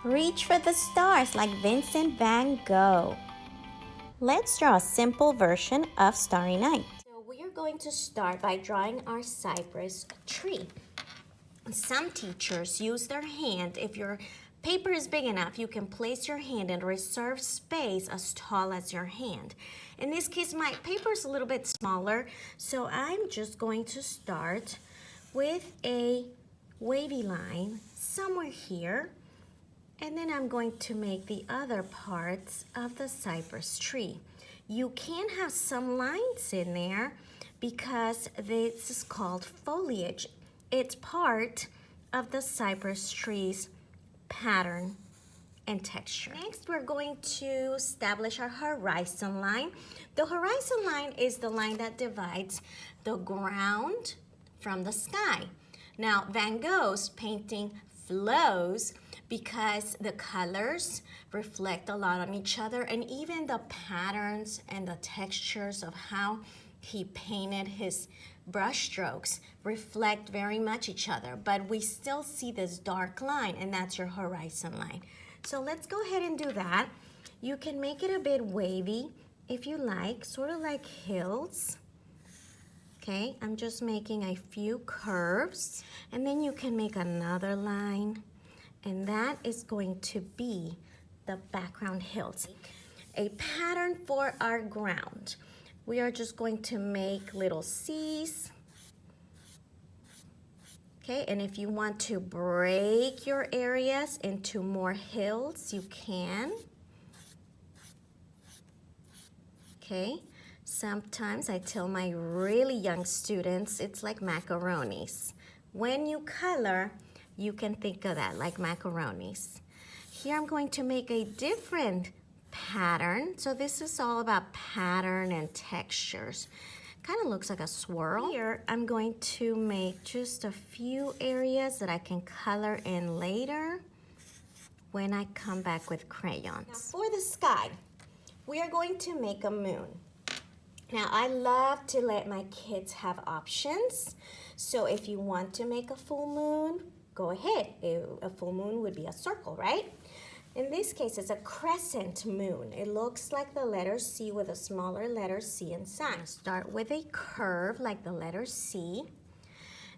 Reach for the stars like Vincent Van Gogh. Let's draw a simple version of Starry Night. So we are going to start by drawing our cypress tree. Some teachers use their hand. If your paper is big enough, you can place your hand and reserve space as tall as your hand. In this case, my paper is a little bit smaller, so I'm just going to start with a wavy line somewhere here. And then I'm going to make the other parts of the cypress tree. You can have some lines in there because this is called foliage. It's part of the cypress tree's pattern and texture. Next, we're going to establish our horizon line. The horizon line is the line that divides the ground from the sky. Now, Van Gogh's painting flows because the colors reflect a lot on each other, and even the patterns and the textures of how he painted his brush strokes reflect very much each other, but we still see this dark line, and that's your horizon line. So let's go ahead and do that. You can make it a bit wavy if you like, sort of like hills. Okay, I'm just making a few curves, and then you can make another line, and that is going to be the background hills. A pattern for our ground. We are just going to make little C's. Okay, and if you want to break your areas into more hills, you can. Okay, sometimes I tell my really young students it's like macaronis. When you color, you can think of that like macaronis. Here I'm going to make a different pattern. So this is all about pattern and textures. Kind of looks like a swirl. Here I'm going to make just a few areas that I can color in later when I come back with crayons. Now for the sky, we are going to make a moon. Now I love to let my kids have options. So if you want to make a full moon, go ahead. A full moon would be a circle, right? In this case, it's a crescent moon. It looks like the letter C with a smaller letter C inside. Start with a curve like the letter C,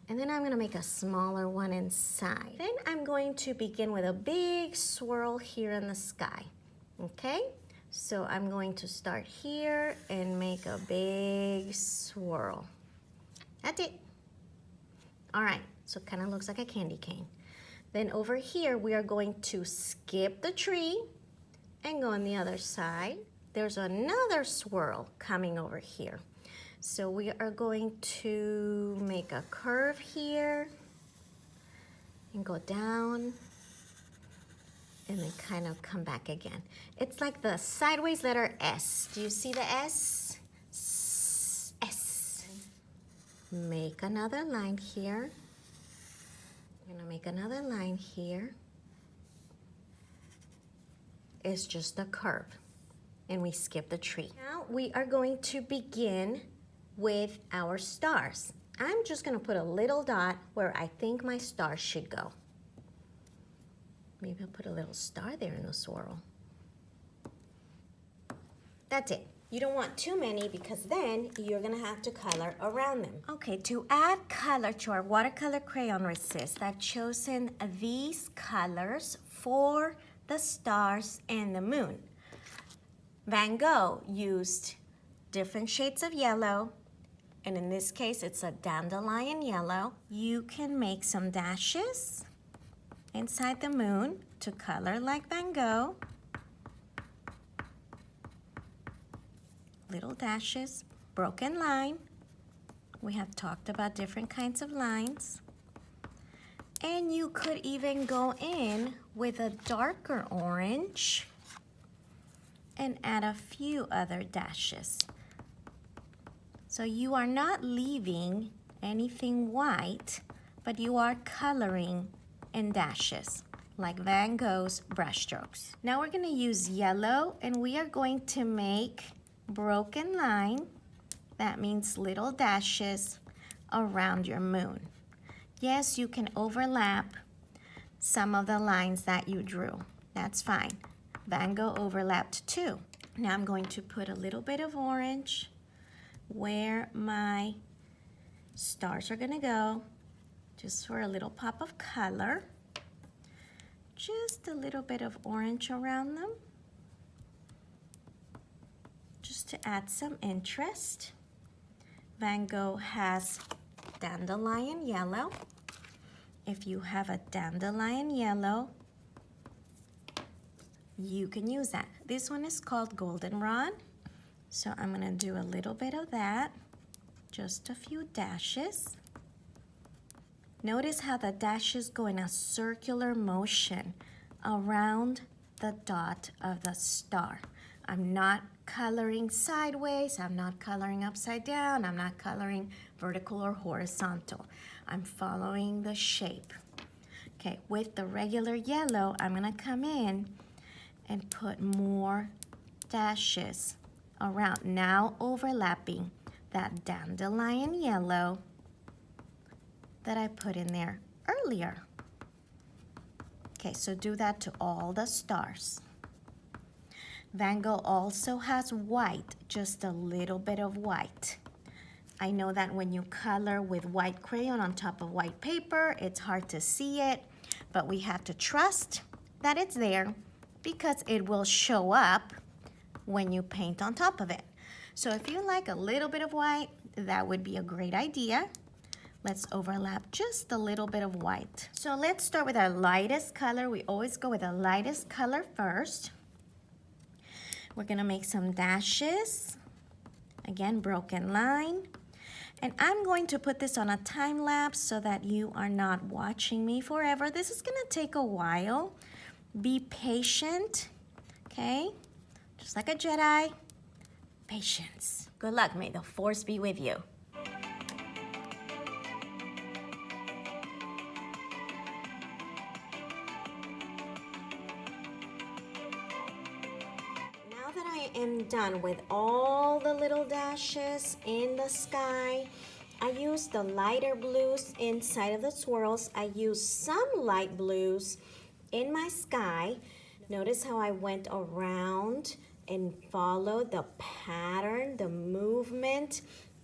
and then I'm gonna make a smaller one inside. Then I'm going to begin with a big swirl here in the sky, okay? So I'm going to start here and make a big swirl. That's it. All right, so it kind of looks like a candy cane. Then over here, we are going to skip the tree and go on the other side. There's another swirl coming over here. So we are going to make a curve here and go down and then kind of come back again. It's like the sideways letter S. Do you see the S? S. Make another line here. I'm gonna make another line here. It's just a curve, and we skip the tree. Now we are going to begin with our stars. I'm just gonna put a little dot where I think my star should go. Maybe I'll put a little star there in the swirl. That's it. You don't want too many because then you're gonna have to color around them. Okay, to add color to our watercolor crayon resist, I've chosen these colors for the stars and the moon. Van Gogh used different shades of yellow, and in this case, it's a dandelion yellow. You can make some dashes inside the moon to color like Van Gogh. Little dashes, broken line. We have talked about different kinds of lines. And you could even go in with a darker orange and add a few other dashes. So you are not leaving anything white, but you are coloring in dashes, like Van Gogh's brushstrokes. Now we're gonna use yellow, and we are going to make broken line. That means little dashes around your moon. Yes, you can overlap some of the lines that you drew. That's fine. Van Gogh overlapped too. Now I'm going to put a little bit of orange where my stars are gonna go, just for a little pop of color. Just a little bit of orange around them, just to add some interest. Van Gogh has dandelion yellow. If you have a dandelion yellow, you can use that. This one is called goldenrod. So I'm gonna do a little bit of that, just a few dashes. Notice how the dashes go in a circular motion around the dot of the star. I'm not coloring sideways, I'm not coloring upside down, I'm not coloring vertical or horizontal. I'm following the shape. Okay, with the regular yellow, I'm gonna come in and put more dashes around, now overlapping that dandelion yellow that I put in there earlier. Okay, so do that to all the stars. Van Gogh also has white, just a little bit of white. I know that when you color with white crayon on top of white paper, it's hard to see it, but we have to trust that it's there because it will show up when you paint on top of it. So if you like a little bit of white, that would be a great idea. Let's overlap just a little bit of white. So let's start with our lightest color. We always go with the lightest color first. We're gonna make some dashes. Again, broken line. And I'm going to put this on a time lapse so that you are not watching me forever. This is gonna take a while. Be patient, okay? Just like a Jedi, patience. Good luck, may the force be with you. Now that I am done with all the little dashes in the sky, I use the lighter blues inside of the swirls. I use some light blues in my sky. Notice how I went around and followed the pattern, the movement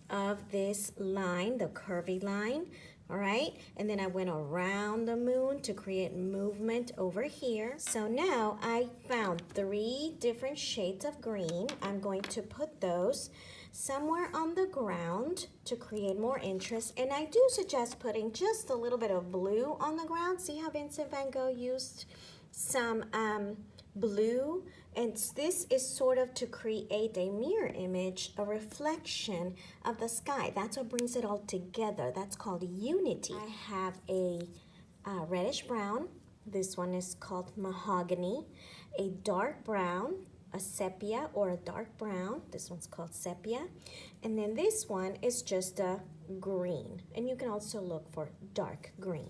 of this line, the curvy line, all right? And then I went around the moon to create movement over here. So now I found 3 different shades of green. I'm going to put those somewhere on the ground to create more interest. And I do suggest putting just a little bit of blue on the ground. See how Vincent Van Gogh used some blue? And this is sort of to create a mirror image, a reflection of the sky. That's what brings it all together. That's called unity. I have a reddish brown. This one is called mahogany. A dark brown, a sepia or a dark brown. This one's called sepia. And then this one is just a green. And you can also look for dark green.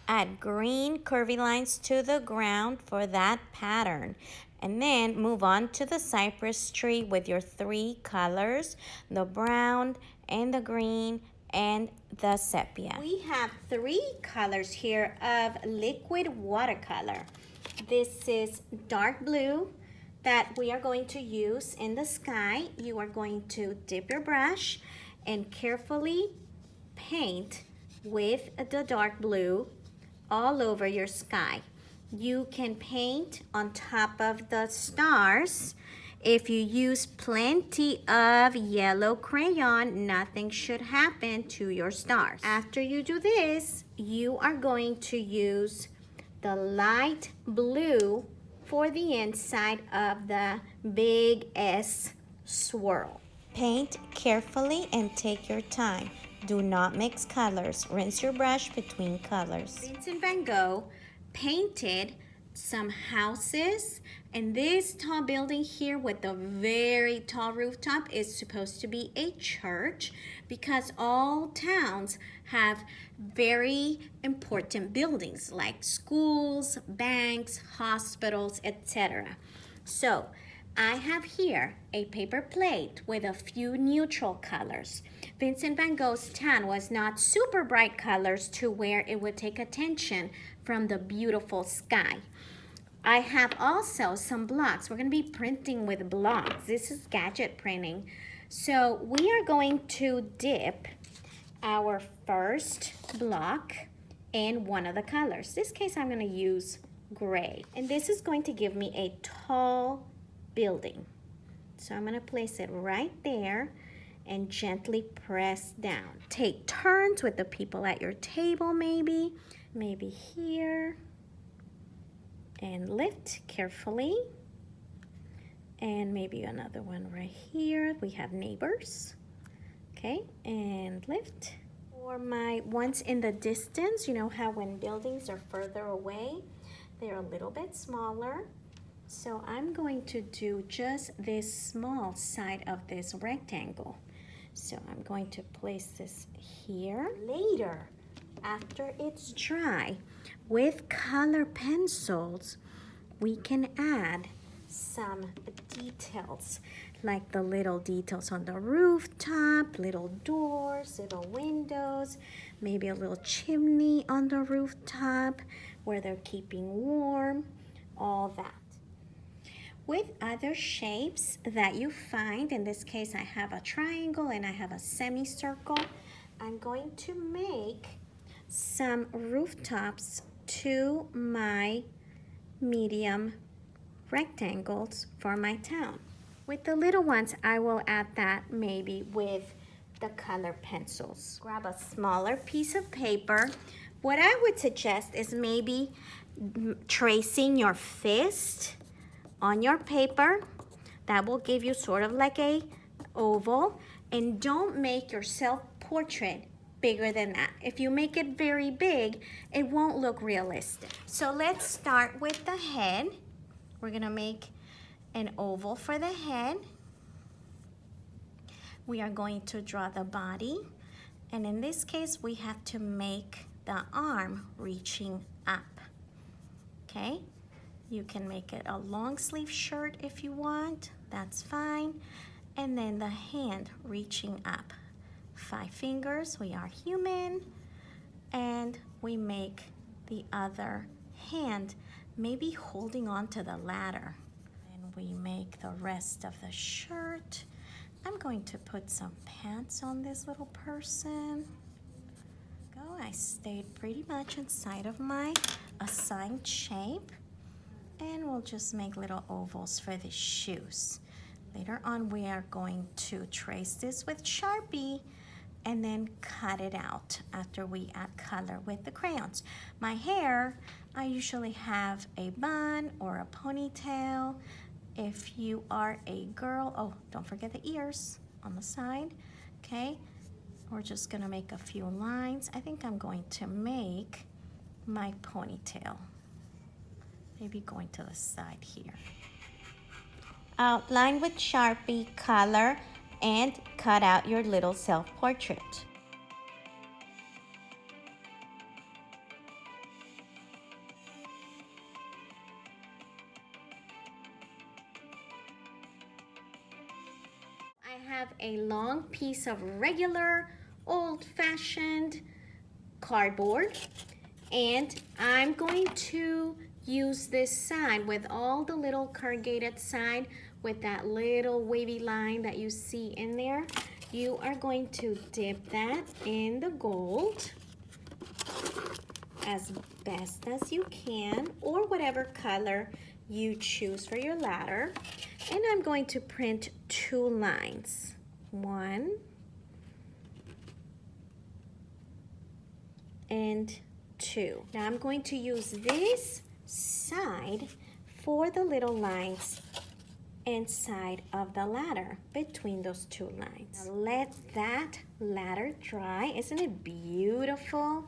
Add green curvy lines to the ground for that pattern. And then move on to the cypress tree with your 3 colors, the brown and the green and the sepia. We have 3 colors here of liquid watercolor. This is dark blue that we are going to use in the sky. You are going to dip your brush and carefully paint with the dark blue all over your sky. You can paint on top of the stars. If you use plenty of yellow crayon, nothing should happen to your stars. After you do this, you are going to use the light blue for the inside of the big S swirl. Paint carefully and take your time. Do not mix colors. Rinse your brush between colors. Vincent Van Gogh painted some houses, and this tall building here with the very tall rooftop is supposed to be a church because all towns have very important buildings like schools, banks, hospitals, etc. So I have here a paper plate with a few neutral colors. Vincent Van Gogh's tan was not super bright colors to where it would take attention from the beautiful sky. I have also some blocks. We're going to be printing with blocks. This is gadget printing. So we are going to dip our first block in one of the colors. In this case, I'm going to use gray. And this is going to give me a tall building. So I'm going to place it right there and gently press down. Take turns with the people at your table maybe here. And lift carefully. And maybe another one right here. We have neighbors. Okay, and lift. For my ones in the distance, you know how when buildings are further away, they're a little bit smaller. So I'm going to do just this small side of this rectangle. So I'm going to place this here. Later, after it's dry, with color pencils, we can add some details, like the little details on the rooftop, little doors, little windows, maybe a little chimney on the rooftop where they're keeping warm, all that. With other shapes that you find, in this case I have a triangle and I have a semicircle, I'm going to make some rooftops to my medium rectangles for my town. With the little ones, I will add that maybe with the color pencils. Grab a smaller piece of paper. What I would suggest is maybe tracing your fist on your paper. That will give you sort of like a oval. And don't make your self-portrait bigger than that. If you make it very big, it won't look realistic. So let's start with the head. We're gonna make an oval for the head. We are going to draw the body. And in this case, we have to make the arm reaching up, okay? You can make it a long sleeve shirt if you want, that's fine. And then the hand reaching up. 5 fingers, we are human. And we make the other hand maybe holding on to the ladder. And we make the rest of the shirt. I'm going to put some pants on this little person. I stayed pretty much inside of my assigned shape. And we'll just make little ovals for the shoes. Later on, we are going to trace this with Sharpie and then cut it out after we add color with the crayons. My hair, I usually have a bun or a ponytail. If you are a girl, oh, don't forget the ears on the side, okay? We're just gonna make a few lines. I think I'm going to make my ponytail. Maybe going to the side here. Outline with Sharpie, color, and cut out your little self-portrait. I have a long piece of regular, old-fashioned cardboard, and I'm going to use this side with all the little corrugated side with that little wavy line that you see in there. You are going to dip that in the gold as best as you can, or whatever color you choose for your ladder. And I'm going to print 2 lines. 1 and 2. Now I'm going to use this side for the little lines inside of the ladder between those 2 lines. Now let that ladder dry. Isn't it beautiful?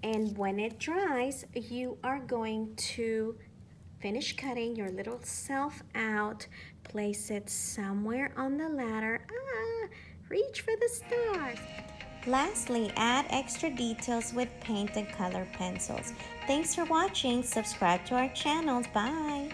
And when it dries, you are going to finish cutting your little self out, place it somewhere on the ladder. Reach for the stars. Lastly, add extra details with paint and color pencils. Thanks for watching. Subscribe to our channels. Bye.